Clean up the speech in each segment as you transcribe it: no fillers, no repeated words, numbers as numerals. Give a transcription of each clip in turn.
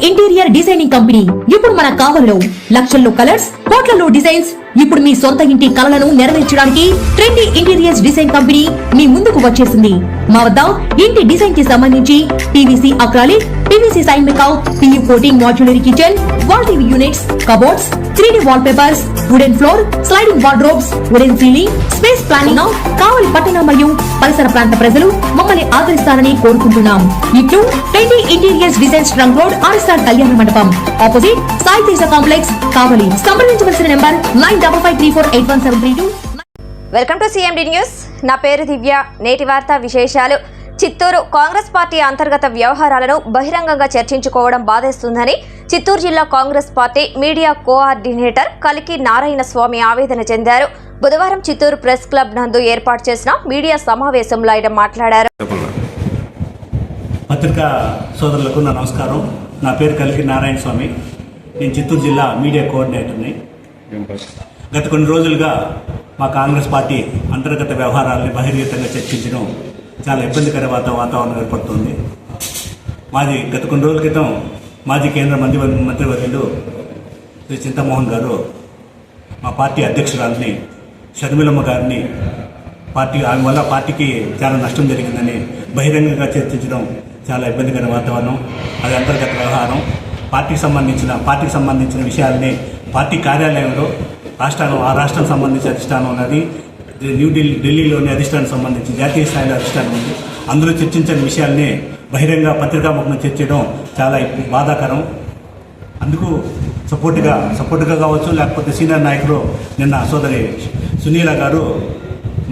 Interior designing company ఇప్పుడు మన కావలిలో లక్షల్లో కలర్స్, కోట్లలో డిజైన్స్. ఇప్పుడు మీ సొంత ఇంటి కలలను నెరవేర్చడానికి ట్రెండీ ఇంటీరియర్స్ డిజైన్ కంపెనీ మీ ముందుకు వచ్చేసింది. మా వద్ద ఇంటి డిజైన్ కి సంబంధించి పీవీసీ అక్రాలిక్, పీవీసీ సైన్ మేకౌట్, PU coating, modular kitchen, wall TV units, cupboards, 3D wallpapers, wooden floor, sliding wardrobes, wooden ceiling, space planning. Kavali పట్టణ మరియు పరిసర ప్రాంత ప్రజలు మమ్మల్ని ఆదరిస్తారని కోరుకుంటున్నాం. ఇట్లు trendy interiors design trunk road, RSR Kalyana mandapam, opposite Sai Teja complex, Kavali. సంప్రదించవలసిన number 9553481732. Welcome to CMD news. నా పేరు దివ్య. నేటి వార్తా విశేషాలు. చిత్తూరు కాంగ్రెస్ పార్టీ అంతర్గత వ్యవహారాలను బహిరంగంగా చర్చించుకోవడం బాధేస్తుందని చిత్తూరు జిల్లా కాంగ్రెస్ పార్టీ మీడియా కోఆర్డినేటర్ కలికి నారాయణ స్వామి ఆవేదన చెందారు. బుధవారం చిత్తూరు ప్రెస్ క్లబ్ నందు ఏర్పాటు చేసిన మీడియా సమావేశంలో ఆయన మాట్లాడారు. పత్రికా సోదరులకు నా నమస్కారం. నా పేరు కలికి నారాయణ స్వామి. నేను చిత్తూరు జిల్లా మీడియా కోఆర్డినేటర్ని. గత కొన్ని రోజులుగా మా కాంగ్రెస్ పార్టీ అంతర్గత వ్యవహారాలని బహిర్గతంగా చర్చించడం చాలా ఇబ్బందికర వాతావరణం ఏర్పడుతుంది. గత కొన్ని రోజుల క్రితం మాజీ కేంద్ర మంత్రివర్యులు శ్రీ చింతామోహన్ గారు మా పార్టీ అధ్యక్షురాలని షర్మిలమ్మ గారిని ఆమె వల్ల పార్టీకి చాలా నష్టం జరిగిందని బహిరంగంగా చర్చించడం చాలా ఇబ్బందికర వాతావరణం. అది అంతర్గత వ్యవహారం. పార్టీకి సంబంధించిన విషయాలని పార్టీ కార్యాలయంలో ఆ రాష్ట్రం సంబంధించిన అధిష్టానం ఉన్నది. ఢిల్లీలోని అధిష్టానం సంబంధించి జాతీయ స్థాయిలో అధిష్టానం ఉంది. అందులో చర్చించిన విషయాల్ని బహిరంగ పత్రికాముఖంగా చర్చించడం చాలా బాధాకరం. అందుకు సపోర్టుగా కావచ్చు, లేకపోతే సీనియర్ నాయకులు నిన్న సోదరి సునీల గారు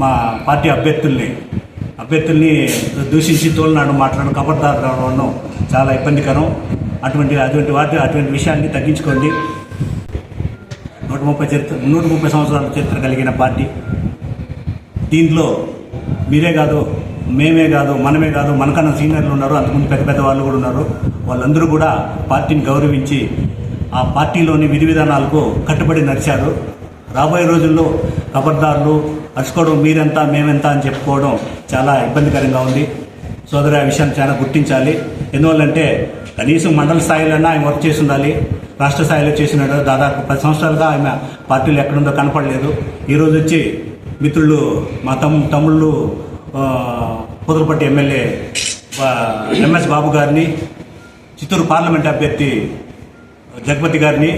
మా పార్టీ అభ్యర్థుల్ని దూషించి తోలనాడు మాట్లాడడం, కబర్దారు రావడం చాలా ఇబ్బందికరం. అటువంటి విషయాన్ని తగ్గించుకోండి. 130 సంవత్సరాల చరిత్ర కలిగిన పార్టీ. దీంట్లో మీరే కాదు, మేమే కాదు, మనమే కాదు, మనకన్నా సీనియర్లు ఉన్నారు, అంతకుముందు పెద్ద వాళ్ళు కూడా ఉన్నారు. వాళ్ళందరూ కూడా పార్టీని గౌరవించి ఆ పార్టీలోని విధి విధానాలకు కట్టుబడి నడిచారు. రాబోయే రోజుల్లో ఖబర్దారులు అరుచుకోవడం, మీరెంత మేమెంత అని చెప్పుకోవడం చాలా ఇబ్బందికరంగా ఉంది. సోదరు ఆ విషయాన్ని చాలా గుర్తించాలి. ఎందువల్లంటే కనీసం మండల స్థాయిలోనే ఆయన వర్క్ చేసి ఉండాలి. రాష్ట్ర స్థాయిలో చేసినాడు. దాదాపు 10 సంవత్సరాలుగా ఆమె పార్టీలో ఎక్కడుందో కనపడలేదు. ఈరోజు వచ్చి మిత్రులు మా తమ్ముళ్ళు పొదలపట్టి ఎమ్మెల్యే ఎంఎస్ బాబు గారిని, చిత్తూరు పార్లమెంట్ అభ్యర్థి జగపతి గారిని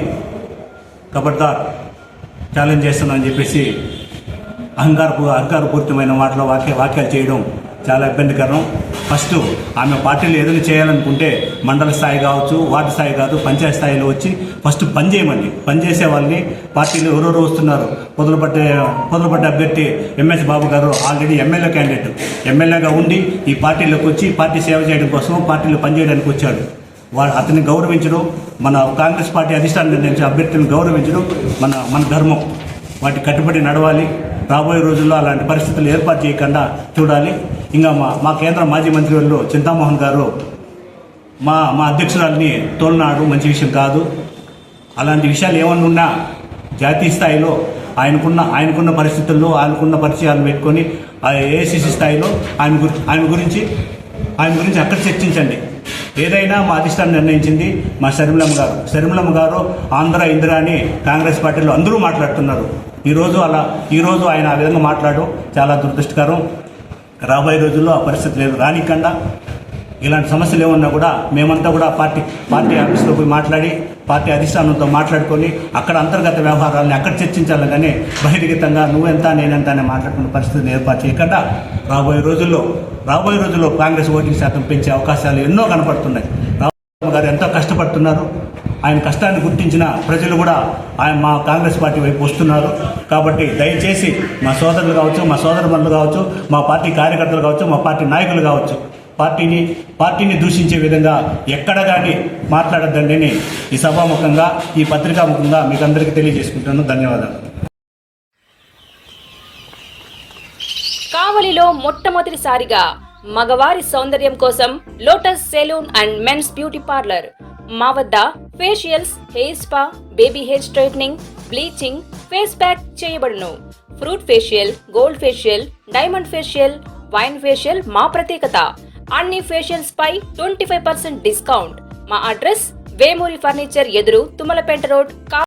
కబర్దార్ ఛాలెంజ్ చేస్తున్నామని చెప్పేసి అహంకారపూరితమైన వాక్యాలు చేయడం చాలా ఇబ్బందికరం. ఫస్ట్ ఆమె పార్టీలో ఏదైనా చేయాలనుకుంటే మండల స్థాయి కావచ్చు, వార్డు స్థాయి కాదు, పంచాయతీ స్థాయిలో వచ్చి ఫస్ట్ పనిచేసే వాళ్ళని పార్టీలో ఎవరెవరు వస్తున్నారు. పొదలపట్టి అభ్యర్థి ఎంఎస్ బాబు గారు ఆల్రెడీ ఎమ్మెల్యే క్యాండిడేట్. ఎమ్మెల్యేగా ఉండి ఈ పార్టీలోకి వచ్చి పార్టీ సేవ చేయడం కోసం పార్టీలో పనిచేయడానికి వచ్చాడు. అతన్ని గౌరవించడం, మన కాంగ్రెస్ పార్టీ అధిష్టానం నిర్ణయించిన అభ్యర్థులను గౌరవించడం మన ధర్మం. వాటికి కట్టుబడి నడవాలి. రాబోయే రోజుల్లో అలాంటి పరిస్థితులు ఏర్పాటు చేయకుండా చూడాలి. ఇంకా మా కేంద్ర మాజీ మంత్రివర్యులు చింతామోహన్ గారు మా అధ్యక్షురాలని తోలనాడు మంచి విషయం కాదు. అలాంటి విషయాలు ఏమన్నా ఉన్నా జాతీయ స్థాయిలో ఆయనకున్న పరిస్థితుల్లో ఆయనకున్న పరిచయాలు పెట్టుకొని ఏఐసిసి స్థాయిలో ఆయన గురించి అక్కడ చర్చించండి. ఏదైనా మా అధిష్టానం నిర్ణయించింది. మా షర్మిలమ్మ గారు ఆంధ్ర ఇందిరా అని కాంగ్రెస్ పార్టీలో అందరూ మాట్లాడుతున్నారు. ఈరోజు ఆయన ఆ విధంగా మాట్లాడడం చాలా దురదృష్టకరం. రాబోయే రోజుల్లో ఆ పరిస్థితి లేదు. రానికుండా ఇలాంటి సమస్యలు ఏమన్నా కూడా మేమంతా కూడా పార్టీ ఆఫీస్లో పోయి మాట్లాడి పార్టీ అధిష్టానంతో మాట్లాడుకొని అక్కడ అంతర్గత వ్యవహారాలని అక్కడ చర్చించాలి. కానీ బహిర్గతంగా నువ్వెంత నేనెంత అనే మాట్లాడుకునే పరిస్థితిని ఏర్పాటు చేయకుండా రాబోయే రోజుల్లో కాంగ్రెస్ ఓటింగ్ శాతం పెంచే అవకాశాలు ఎన్నో కనపడుతున్నాయి. రాహుల్ గారు ఎంతో కష్టపడుతున్నారు. ఆయన కష్టాన్ని గుర్తించిన ప్రజలు కూడా మా కాంగ్రెస్ పార్టీ వైపు వస్తున్నారు. కాబట్టి దయచేసి మా సోదరులు కావచ్చు, మా సోదరుమణులు కావచ్చు, మా పార్టీ కార్యకర్తలు కావచ్చు, మా పార్టీ నాయకులు కావచ్చు, పార్టీని దూషించే విధంగా ఎక్కడ కానీ మాట్లాడద్దండి. ఈ సభాముఖంగా, ఈ పత్రికాముఖంగా మీకు అందరికీ తెలియజేసుకుంటాను. ధన్యవాదాలు. కావలిలో మొట్టమొదటిసారిగా మగవారి సౌందర్యం కోసం lotus saloon and men's beauty parlour. మా వద్ద facials, hair spa, baby hair straightening, bleaching, face pack చేయబడును. Fruit facial, gold facial, diamond facial, wine facial మా ప్రత్యేకత. అన్ని ఫేషియల్స్ పై 25% డిస్కౌంట్. మా అడ్రస్ వేమూరి ఫర్నిచర్ ఎదురు తుమ్మలపేట రోడ్